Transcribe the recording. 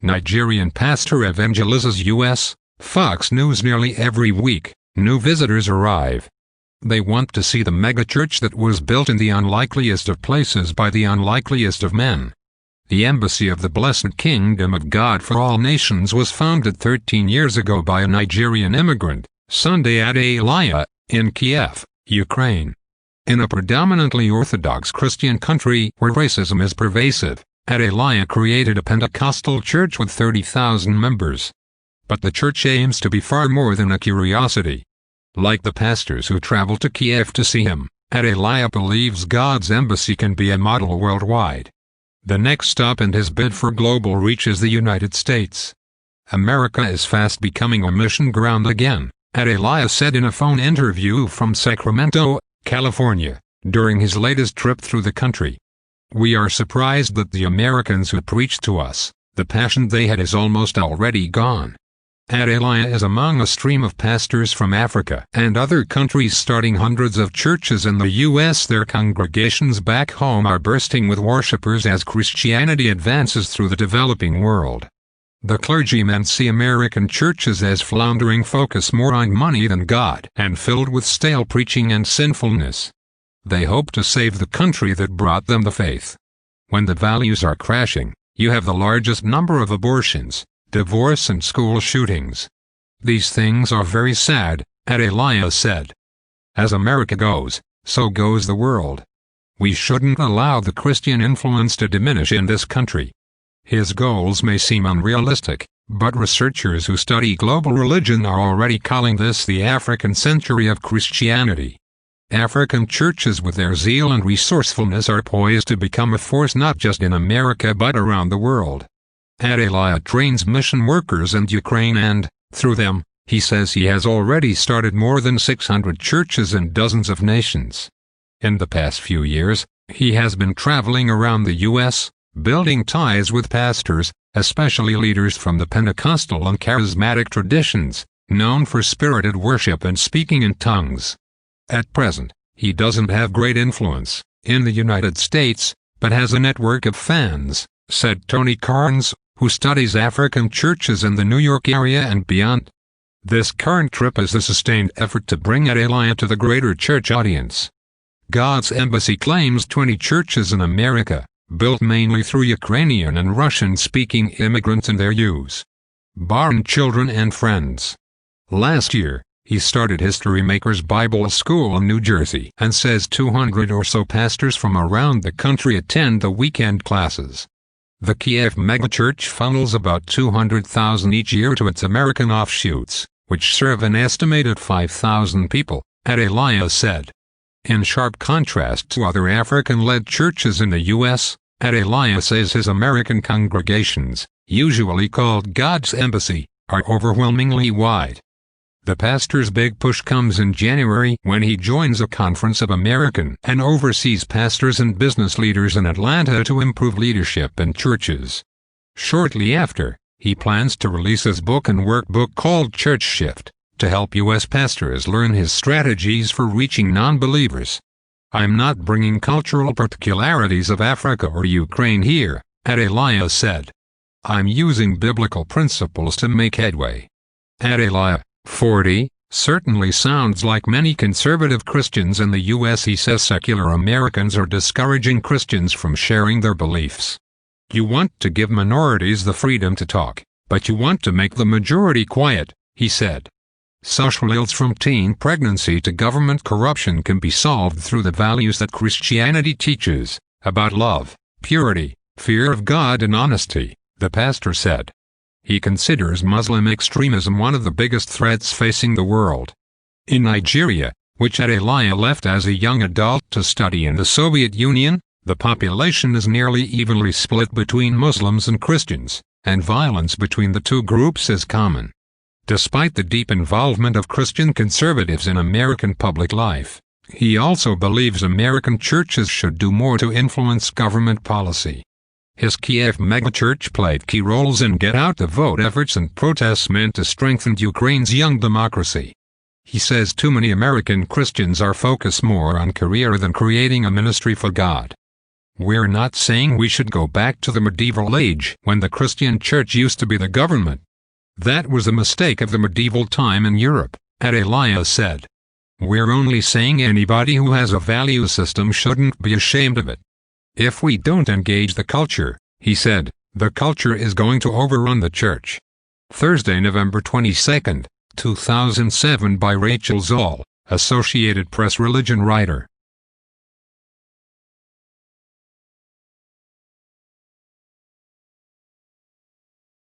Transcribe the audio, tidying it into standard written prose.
Nigerian pastor Evangelizes U.S. Fox News nearly every week, new visitors arrive. They want to see the megachurch that was built in the unlikeliest of places by the unlikeliest of men. The Embassy of the Blessed Kingdom of God for All Nations was founded 13 years ago by a Nigerian immigrant, Sunday Adelaja, in Kiev, Ukraine. In a predominantly Orthodox Christian country where racism is pervasive, Adelaja created a Pentecostal church with 30,000 members. But the church aims to be far more than a curiosity. Like the pastors who travel to Kiev to see him, Adelaja believes God's embassy can be a model worldwide. The next stop in his bid for global reach is the United States. America is fast becoming a mission ground again, Adelaja said in a phone interview from Sacramento, California, during his latest trip through the country. We are surprised that the Americans who preached to us, the passion they had is almost already gone. Adelaja is among a stream of pastors from Africa and other countries starting hundreds of churches in the U.S. Their congregations back home are bursting with worshippers as Christianity advances through the developing world. The clergymen see American churches as floundering, focus more on money than God, and filled with stale preaching and sinfulness. They hope to save the country that brought them the faith. When the values are crashing, you have the largest number of abortions, divorce and school shootings. These things are very sad, Adelaja said. As America goes, so goes the world. We shouldn't allow the Christian influence to diminish in this country. His goals may seem unrealistic, but researchers who study global religion are already calling this the African century of Christianity. African churches with their zeal and resourcefulness are poised to become a force not just in America but around the world. Adelaja trains mission workers in Ukraine and, through them, he says he has already started more than 600 churches in dozens of nations. In the past few years, he has been traveling around the U.S., building ties with pastors, especially leaders from the Pentecostal and charismatic traditions, known for spirited worship and speaking in tongues. At present, he doesn't have great influence in the United States, but has a network of fans, said Tony Carnes, who studies African churches in the New York area and beyond. This current trip is a sustained effort to bring Adelaja to the greater church audience. God's embassy claims 20 churches in America, built mainly through Ukrainian and Russian-speaking immigrants and their youths, barn children and friends. Last year, he started History Makers Bible School in New Jersey and says 200 or so pastors from around the country attend the weekend classes. The Kiev megachurch funnels about 200,000 each year to its American offshoots, which serve an estimated 5,000 people, Adelaja said. In sharp contrast to other African-led churches in the U.S., Adelaja says his American congregations, usually called God's Embassy, are overwhelmingly white. The pastor's big push comes in January when he joins a conference of American and overseas pastors and business leaders in Atlanta to improve leadership in churches. Shortly after, he plans to release his book and workbook called Church Shift, to help U.S. pastors learn his strategies for reaching non-believers. I'm not bringing cultural particularities of Africa or Ukraine here, Adelaja said. I'm using biblical principles to make headway. Adelaja, 40, certainly sounds like many conservative Christians in the U.S. He says secular Americans are discouraging Christians from sharing their beliefs. You want to give minorities the freedom to talk, but you want to make the majority quiet, he said. Social ills from teen pregnancy to government corruption can be solved through the values that Christianity teaches, about love, purity, fear of God and honesty, the pastor said. He considers Muslim extremism one of the biggest threats facing the world. In Nigeria, which Adelaja left as a young adult to study in the Soviet Union, the population is nearly evenly split between Muslims and Christians, and violence between the two groups is common. Despite the deep involvement of Christian conservatives in American public life, he also believes American churches should do more to influence government policy. His Kiev megachurch played key roles in get-out-the-vote efforts and protests meant to strengthen Ukraine's young democracy. He says too many American Christians are focused more on career than creating a ministry for God. We're not saying we should go back to the medieval age when the Christian church used to be the government. That was a mistake of the medieval time in Europe, Adelaja said. We're only saying anybody who has a value system shouldn't be ashamed of it. If we don't engage the culture, he said, the culture is going to overrun the church. Thursday, November 22, 2007 by Rachel Zoll, Associated Press religion writer.